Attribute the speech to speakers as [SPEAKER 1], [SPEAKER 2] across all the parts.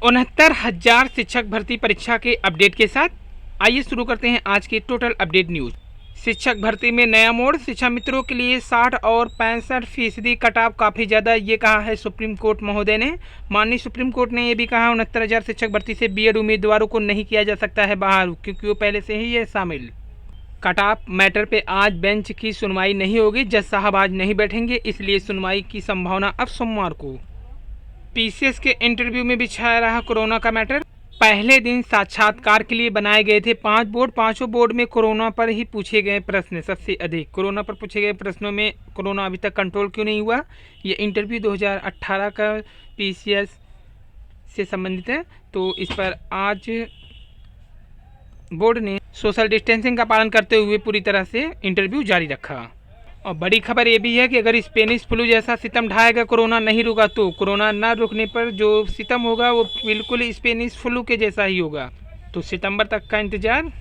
[SPEAKER 1] 69,000 शिक्षक भर्ती परीक्षा के अपडेट के साथ आइए शुरू करते हैं आज की टोटल अपडेट न्यूज। शिक्षक भर्ती में नया मोड़, शिक्षा मित्रों के लिए 60 और 65% कट ऑफ काफ़ी ज़्यादा, ये कहा है सुप्रीम कोर्ट महोदय ने। माननीय सुप्रीम कोर्ट ने ये भी कहा 69,000 शिक्षक भर्ती से बीएड उम्मीदवारों को नहीं किया जा सकता है बाहर, क्योंकि वो पहले से ही ये शामिल। कट ऑफ मैटर पे आज बेंच की सुनवाई नहीं होगी, जज साहब आज नहीं बैठेंगे, इसलिए सुनवाई की संभावना अब सोमवार को। पीसीएस के इंटरव्यू में भी छाया रहा कोरोना का मैटर। पहले दिन साक्षात्कार के लिए बनाए गए थे 5 बोर्ड, पांचों बोर्ड में कोरोना पर ही पूछे गए प्रश्न सबसे अधिक। कोरोना पर पूछे गए प्रश्नों में कोरोना अभी तक कंट्रोल क्यों नहीं हुआ, ये इंटरव्यू 2018 का पीसीएस से संबंधित है। तो इस पर आज बोर्ड ने सोशल डिस्टेंसिंग का पालन करते हुए पूरी तरह से इंटरव्यू जारी रखा। और बड़ी खबर ये भी है कि अगर स्पेनिश फ्लू जैसा सितम ढाएगा, कोरोना नहीं रुका, तो कोरोना ना रुकने पर जो सितम होगा वो बिल्कुल स्पेनिश फ्लू के जैसा ही होगा। तो सितंबर तक का इंतजार।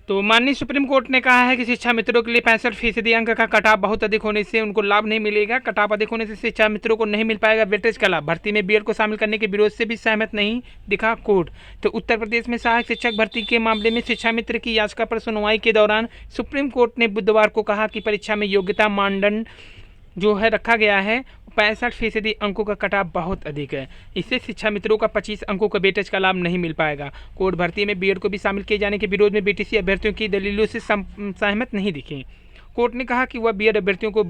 [SPEAKER 1] तो माननीय सुप्रीम कोर्ट ने कहा है कि शिक्षा मित्रों के लिए 65% अंक का कटाव बहुत अधिक होने से उनको लाभ नहीं मिलेगा। कटाव अधिक होने से शिक्षा मित्रों को नहीं मिल पाएगा वेटेज का लाभ। भर्ती में बीएड को शामिल करने के विरोध से भी सहमत नहीं दिखा कोर्ट। तो उत्तर प्रदेश में सहायक शिक्षक भर्ती के मामले में शिक्षा मित्र की याचिका पर सुनवाई के दौरान सुप्रीम कोर्ट ने बुधवार को कहा कि परीक्षा में योग्यता मानदंड जो है रखा गया है 65% अंकों का कटाव बहुत अधिक है। इससे शिक्षा मित्रों का 25 अंकों का वेटेज का लाभ नहीं मिल पाएगा। कोर्ट भर्ती में बीएड को भी शामिल किए जाने के विरोध में बीटीसी अभ्यर्थियों की दलीलों से सहमत नहीं दिखे। कोर्ट ने कहा कि वह बीएड अभ्यर्थियों को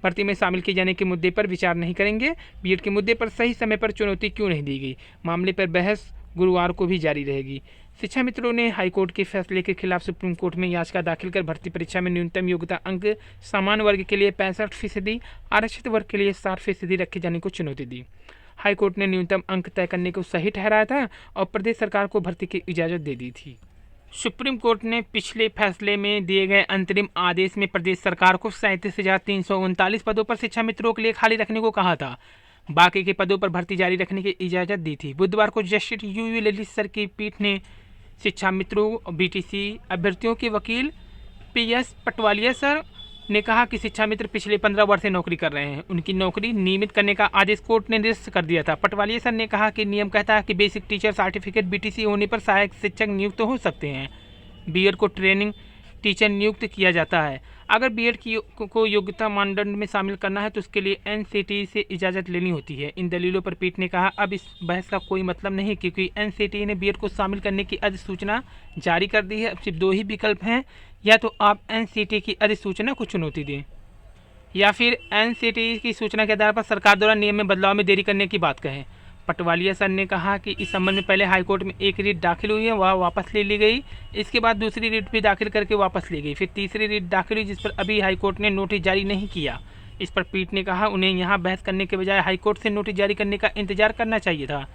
[SPEAKER 1] भर्ती में शामिल किए जाने के मुद्दे पर विचार नहीं करेंगे। बीएड के मुद्दे पर सही समय पर चुनौती क्यों नहीं दी गई, मामले पर बहस गुरुवार को भी जारी रहेगी। शिक्षा मित्रों ने हाईकोर्ट के फैसले के खिलाफ सुप्रीम कोर्ट में याचिका दाखिल कर भर्ती परीक्षा में न्यूनतम योग्यता अंक सामान्य वर्ग के लिए 65%, आरक्षित वर्ग के लिए 60% रखे जाने को चुनौती दी। हाईकोर्ट ने न्यूनतम अंक तय करने को सही ठहराया था और प्रदेश सरकार को भर्ती की इजाज़त दे दी थी। सुप्रीम कोर्ट ने पिछले फैसले में दिए गए अंतरिम आदेश में प्रदेश सरकार को 37,339 पदों पर शिक्षा मित्रों के लिए खाली रखने को कहा था। बाकी के पदों पर भर्ती जारी रखने की इजाज़त दी थी। बुधवार को जस्टिस यूयू ललित सर की पीठ ने शिक्षा मित्रों और बीटीसी अभ्यर्थियों के वकील पीएस पटवालिया सर ने कहा कि शिक्षा मित्र पिछले 15 वर्ष से नौकरी कर रहे हैं, उनकी नौकरी नियमित करने का आदेश कोर्ट ने निरस्त कर दिया था। पटवालिया सर ने कहा कि नियम कहता है कि बेसिक टीचर सर्टिफिकेट बीटीसी होने पर सहायक शिक्षक नियुक्त हो सकते हैं। बीएड को ट्रेनिंग टीचर नियुक्त किया जाता है। अगर बीएड को योग्यता मानदंड में शामिल करना है तो उसके लिए एनसीटी से इजाज़त लेनी होती है। इन दलीलों पर पीठ ने कहा अब इस बहस का कोई मतलब नहीं, क्योंकि एनसीटी ने बीएड को शामिल करने की अधिसूचना जारी कर दी है। अब सिर्फ 2 ही विकल्प हैं, या तो आप एनसीटी की अधिसूचना को चुनौती दें या फिर एनसीटी की सूचना के आधार पर सरकार द्वारा नियम में बदलाव में देरी करने की बात कहें। पटवालिया सर ने कहा कि इस संबंध में पहले हाईकोर्ट में एक रिट दाखिल हुई है, वह वापस ले ली गई। इसके बाद दूसरी रिट भी दाखिल करके वापस ली गई। फिर तीसरी रिट दाखिल हुई, जिस पर अभी हाईकोर्ट ने नोटिस जारी नहीं किया। इस पर पीठ ने कहा उन्हें यहाँ बहस करने के बजाय हाईकोर्ट से नोटिस जारी करने का इंतजार करना चाहिए था।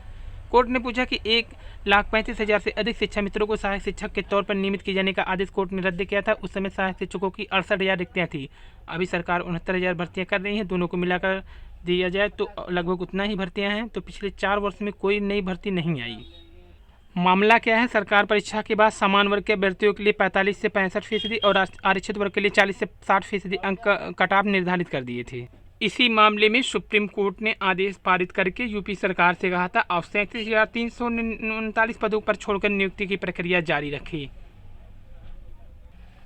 [SPEAKER 1] कोर्ट ने पूछा कि 1,35,000 से अधिक शिक्षा मित्रों को सहायक शिक्षक के तौर पर नियमित किए जाने का आदेश कोर्ट ने रद्द किया था। उस समय सहायक शिक्षकों की 68,000 रिक्तियाँ थी। अभी सरकार 69,000 भर्तियाँ कर रही हैं। दोनों को मिलाकर दिया जाए तो लगभग उतना ही भर्तियां हैं। तो पिछले 4 वर्ष में कोई नई भर्ती नहीं आई। मामला क्या है, सरकार परीक्षा के बाद समान वर्ग के अभ्यर्थियों के लिए 45 से 65% और आरक्षित वर्ग के लिए 40 से 60% अंक कटाव निर्धारित कर दिए थे। इसी मामले में सुप्रीम कोर्ट ने आदेश पारित करके यूपी सरकार से कहा था अब 37,339 पदों पर छोड़कर नियुक्ति की प्रक्रिया जारी रखी।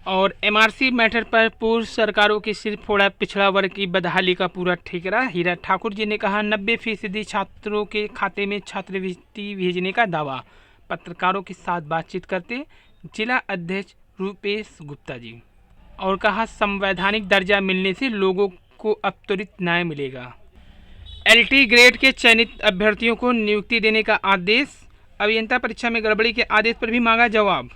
[SPEAKER 1] और एमआरसी मैटर पर पूर्व सरकारों की सिर फोड़ा पिछड़ा वर्ग की बदहाली का पूरा ठिकरा। हीरा ठाकुर जी ने कहा 90% छात्रों के खाते में छात्रवृत्ति भेजने का दावा। पत्रकारों के साथ बातचीत करते जिला अध्यक्ष रूपेश गुप्ता जी। और कहा संवैधानिक दर्जा मिलने से लोगों को अब त्वरित न्याय मिलेगा। एलटी ग्रेड के चयनित अभ्यर्थियों को नियुक्ति देने का आदेश। अभियंता परीक्षा में गड़बड़ी के आदेश पर भी मांगा जवाब।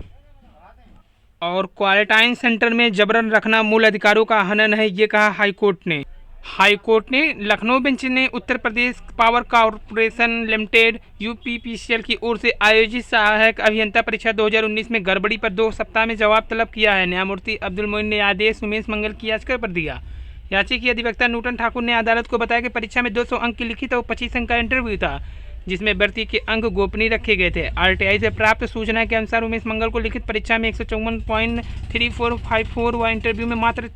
[SPEAKER 1] और क्वारंटाइन सेंटर में जबरन रखना मूल अधिकारों का हनन है, ये कहा हाईकोर्ट ने। हाईकोर्ट ने लखनऊ बेंच ने Uttar Pradesh power corporation limited UPPCL की ओर से आयोजित सहायक अभियंता परीक्षा 2019 में गड़बड़ी पर 2 सप्ताह में जवाब तलब किया है। न्यायमूर्ति अब्दुल मोइन ने आदेश उमेश मंगल की याचिका पर दिया। याचिका की अधिवक्ता नूतन ठाकुर ने अदालत को बताया कि परीक्षा में 200 अंक की लिखित और 25 अंक का इंटरव्यू था, जिसमें अभ्यर्थी के अंक गोपनीय रखे गए थे। आरटीआई से प्राप्त सूचना के अनुसार उमेश मंगल को लिखित परीक्षा में 154.3454 व इंटरव्यू में मात्र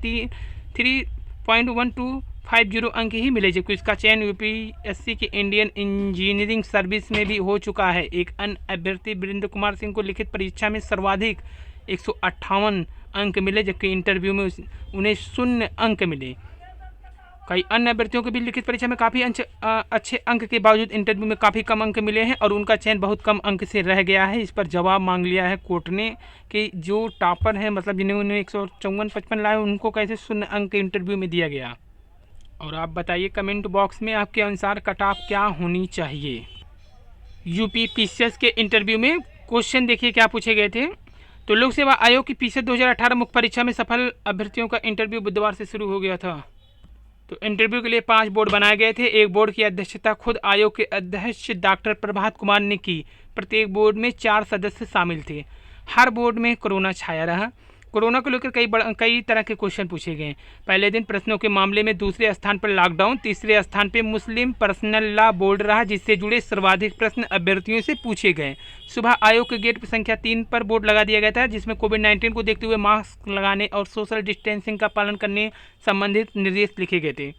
[SPEAKER 1] 3.12 50 अंक ही मिले, जबकि इसका चयन यूपीएससी के इंडियन इंजीनियरिंग सर्विस में भी हो चुका है। एक अन्य अभ्यर्थी वीरेंद्र कुमार सिंह को लिखित परीक्षा में सर्वाधिक 158 अंक मिले, जबकि इंटरव्यू में उन्हें 0 अंक मिले। कई अन्य अभ्यर्थियों को भी लिखित परीक्षा में काफ़ी अच्छे अंक के बावजूद इंटरव्यू में काफ़ी कम अंक मिले हैं और उनका चयन बहुत कम अंक से रह गया है। इस पर जवाब मांग लिया है कोर्ट ने कि जो टॉपर हैं, मतलब जिन्होंने 154-55 लाए, उनको कैसे 0 अंक इंटरव्यू में दिया गया। और आप बताइए कमेंट बॉक्स में आपके अनुसार कट ऑफ क्या होनी चाहिए। यूपी पीसीएस के इंटरव्यू में क्वेश्चन देखिए क्या पूछे गए थे। तो लोक सेवा आयोग की पीसीएस 2018 मुख्य परीक्षा में सफल अभ्यर्थियों का इंटरव्यू बुधवार से शुरू हो गया था। तो इंटरव्यू के लिए 5 बोर्ड बनाए गए थे। एक बोर्ड की अध्यक्षता खुद आयोग के अध्यक्ष डॉक्टर प्रभात कुमार ने की। प्रत्येक बोर्ड में 4 सदस्य शामिल थे। हर बोर्ड में कोरोना छाया रहा। कोरोना को लेकर कई तरह के क्वेश्चन पूछे गए। पहले दिन प्रश्नों के मामले में दूसरे स्थान पर लॉकडाउन, तीसरे स्थान पर मुस्लिम पर्सनल लॉ बोर्ड रहा, जिससे जुड़े सर्वाधिक प्रश्न अभ्यर्थियों से पूछे गए। सुबह आयोग के गेट संख्या 3 पर बोर्ड लगा दिया गया था, जिसमें कोविड-19 को देखते हुए मास्क लगाने और सोशल डिस्टेंसिंग का पालन करने संबंधित निर्देश लिखे गए थे।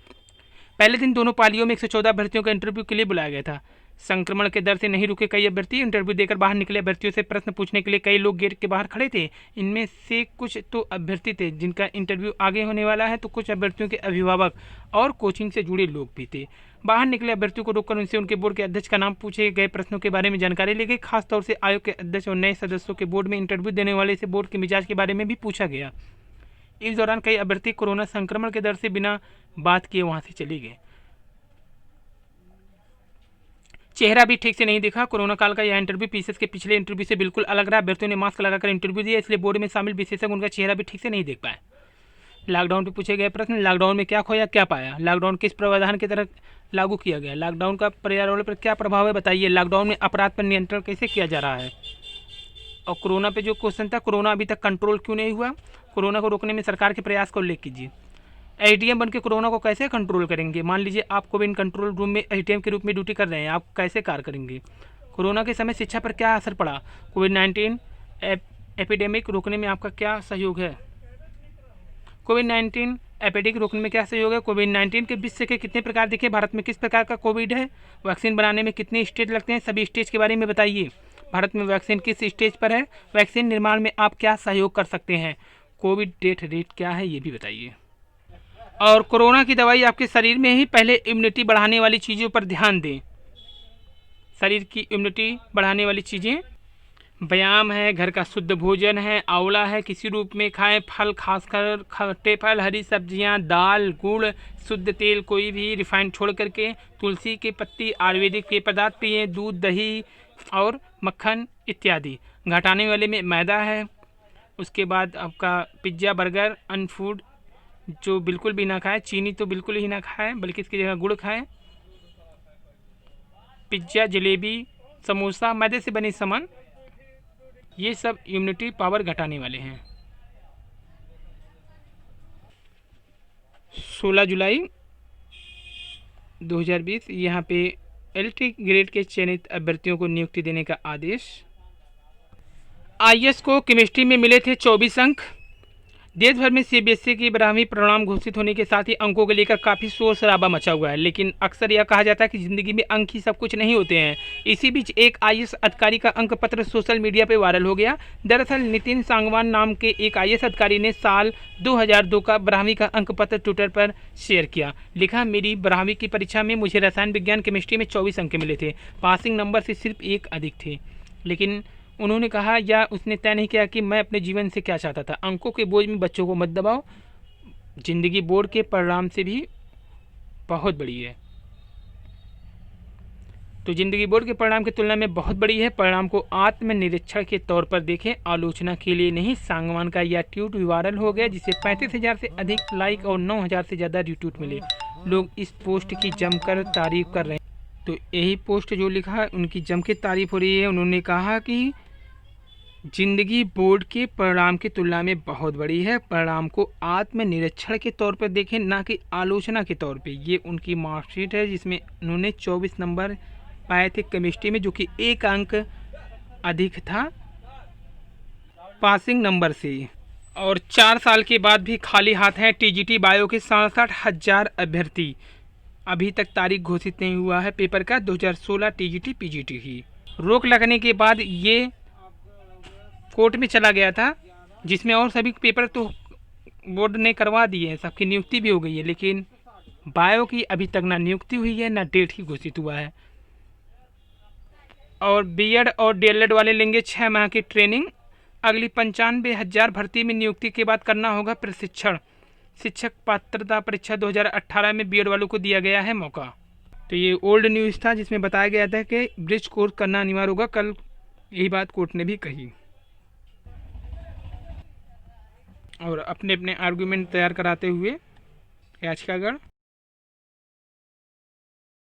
[SPEAKER 1] पहले दिन दोनों पालियों में 114 अभ्यर्थियों का इंटरव्यू के लिए बुलाया गया था। संक्रमण के डर से नहीं रुके कई अभ्यर्थी इंटरव्यू देकर बाहर निकले। अभ्यर्थियों से प्रश्न पूछने के लिए कई लोग गेट के बाहर खड़े थे। इनमें से कुछ तो अभ्यर्थी थे जिनका इंटरव्यू आगे होने वाला है, तो कुछ अभ्यर्थियों के अभिभावक और कोचिंग से जुड़े लोग भी थे। बाहर निकले अभ्यर्थियों को रोककर उनसे उनके बोर्ड के अध्यक्ष का नाम, पूछे गए प्रश्नों के बारे में जानकारी ली गई। खासतौर से आयोग के अध्यक्ष और नए सदस्यों के बोर्ड में इंटरव्यू देने वाले से बोर्ड के मिजाज के बारे में भी पूछा गया। इस दौरान कई अभ्यर्थी कोरोना संक्रमण के डर से बिना बात किए वहां से चले गए। चेहरा भी ठीक से नहीं दिखा। कोरोना काल का यह इंटरव्यू पीसीएस के पिछले इंटरव्यू से बिल्कुल अलग रहा। अभ्यर्थियों ने मास्क लगाकर इंटरव्यू दिया, इसलिए बोर्ड में शामिल विशेषज्ञ उनका चेहरा भी ठीक से नहीं देख पाए। लॉकडाउन पर पूछे गए प्रश्न। लॉकडाउन में क्या खोया, क्या पाया? लॉकडाउन किस प्रावधान के तहत लागू किया गया? लॉकडाउन का पर्यावरण पर क्या प्रभाव है, बताइए। लॉकडाउन में अपराध पर नियंत्रण कैसे किया जा रहा है? और कोरोना पे जो क्वेश्चन था, कोरोना अभी तक कंट्रोल क्यों नहीं हुआ? कोरोना को रोकने में सरकार के प्रयास का उल्लेख कीजिए। एटीएम बन के कोरोना को कैसे कंट्रोल करेंगे? मान लीजिए आप कोविड कंट्रोल रूम में एटीएम के रूप में ड्यूटी कर रहे हैं, आप कैसे कार्य करेंगे? कोरोना के समय शिक्षा पर क्या असर पड़ा? कोविड-19 एपिडेमिक रोकने में आपका क्या सहयोग है? कोविड-19 एपिडेमिक रोकने में क्या सहयोग है? कोविड-19 के विश्व के कितने प्रकार दिखे? भारत में किस प्रकार का कोविड है? वैक्सीन बनाने में कितने स्टेज लगते हैं? सभी स्टेज के बारे में बताइए। भारत में वैक्सीन किस स्टेज पर है? वैक्सीन निर्माण में आप क्या सहयोग कर सकते हैं? कोविड डेथ रेट क्या है, ये भी बताइए। और कोरोना की दवाई आपके शरीर में ही पहले इम्यूनिटी बढ़ाने वाली चीज़ों पर ध्यान दें। शरीर की इम्यूनिटी बढ़ाने वाली चीज़ें व्यायाम है, घर का शुद्ध भोजन है, आंवला है, किसी रूप में खाएं, फल खासकर खट्टे फल, हरी सब्जियां, दाल, गुड़, शुद्ध तेल कोई भी रिफाइंड छोड़ करके, तुलसी की पत्ती, आयुर्वेदिक पेय पदार्थ पिए, दूध, दही और मक्खन इत्यादि। घटाने वाले में मैदा है। उसके बाद आपका पिज्ज़ा, बर्गर, अनफूड जो बिल्कुल भी ना खाएं। चीनी तो बिल्कुल ही ना खाएं, बल्कि इसकी जगह गुड़ खाएं। पिज्ज़ा, जलेबी, समोसा, मैदे से बने सामान, ये सब इम्यूनिटी पावर घटाने वाले हैं। 16 जुलाई 2020 यहाँ पे एलटी ग्रेड के चयनित अभ्यर्थियों को नियुक्ति देने का आदेश। आईएएस को केमिस्ट्री में मिले थे 24 अंक। देश भर में सीबीएसई की 12वीं परिणाम घोषित होने के साथ ही अंकों को लेकर काफ़ी शोर शराबा मचा हुआ है, लेकिन अक्सर यह कहा जाता है कि ज़िंदगी में अंक ही सब कुछ नहीं होते हैं। इसी बीच एक आईएएस अधिकारी का अंक पत्र सोशल मीडिया पर वायरल हो गया। दरअसल नितिन सांगवान नाम के एक आईएएस अधिकारी ने साल 2002 का 12वीं का अंक पत्र ट्विटर पर शेयर किया। लिखा, मेरी 12वीं की परीक्षा में मुझे रसायन विज्ञान केमिस्ट्री में 24 अंक मिले थे। पासिंग नंबर से सिर्फ 1 अधिक थे। लेकिन उन्होंने कहा या उसने तय नहीं किया कि मैं अपने जीवन से क्या चाहता था। अंकों के बोझ में बच्चों को मत दबाओ। जिंदगी बोर्ड के परिणाम से भी बहुत बड़ी है। तो जिंदगी बोर्ड के परिणाम की तुलना में बहुत बड़ी है। परिणाम को आत्मनिरीक्षण के तौर पर देखें, आलोचना के लिए नहीं। सांगवान का यह ट्वीट वायरल हो गया, जिसे 35,000 से अधिक लाइक और 9,000 से ज़्यादा रिट्वीट मिले। लोग इस पोस्ट की जमकर तारीफ कर रहे हैं। तो यही पोस्ट जो लिखा है उनकी जम के तारीफ हो रही है। उन्होंने कहा कि जिंदगी बोर्ड के परिणाम की तुलना में बहुत बड़ी है। परिणाम को आत्मनिरीक्षण के तौर पर देखें, ना कि आलोचना के तौर पे। ये उनकी मार्कशीट है जिसमें उन्होंने 24 नंबर पाए थे केमिस्ट्री में, जो कि 1 अंक अधिक था पासिंग नंबर से। और 4 साल के बाद भी खाली हाथ हैं टीजीटी बायो के 67,000 अभ्यर्थी। अभी तक तारीख घोषित नहीं हुआ है पेपर का। 2016 टीजीटी पीजीटी ही रोक लगने के बाद ये कोर्ट में चला गया था, जिसमें और सभी पेपर तो बोर्ड ने करवा दिए हैं, सबकी नियुक्ति भी हो गई है, लेकिन बायो की अभी तक ना नियुक्ति हुई है ना डेट ही घोषित हुआ है। और बीएड और डीएलएड वाले लेंगे 6 माह की ट्रेनिंग। अगली 95,000 भर्ती में नियुक्ति के बाद करना होगा प्रशिक्षण। शिक्षक पात्रता परीक्षा 2018 में बीएड वालों को दिया गया है मौका। तो ये ओल्ड न्यूज़ था जिसमें बताया गया था कि ब्रिज कोर्स करना अनिवार्य होगा। कल यही बात कोर्ट ने भी कही और अपने अपने आर्गूमेंट तैयार कराते हुए याचिकागढ़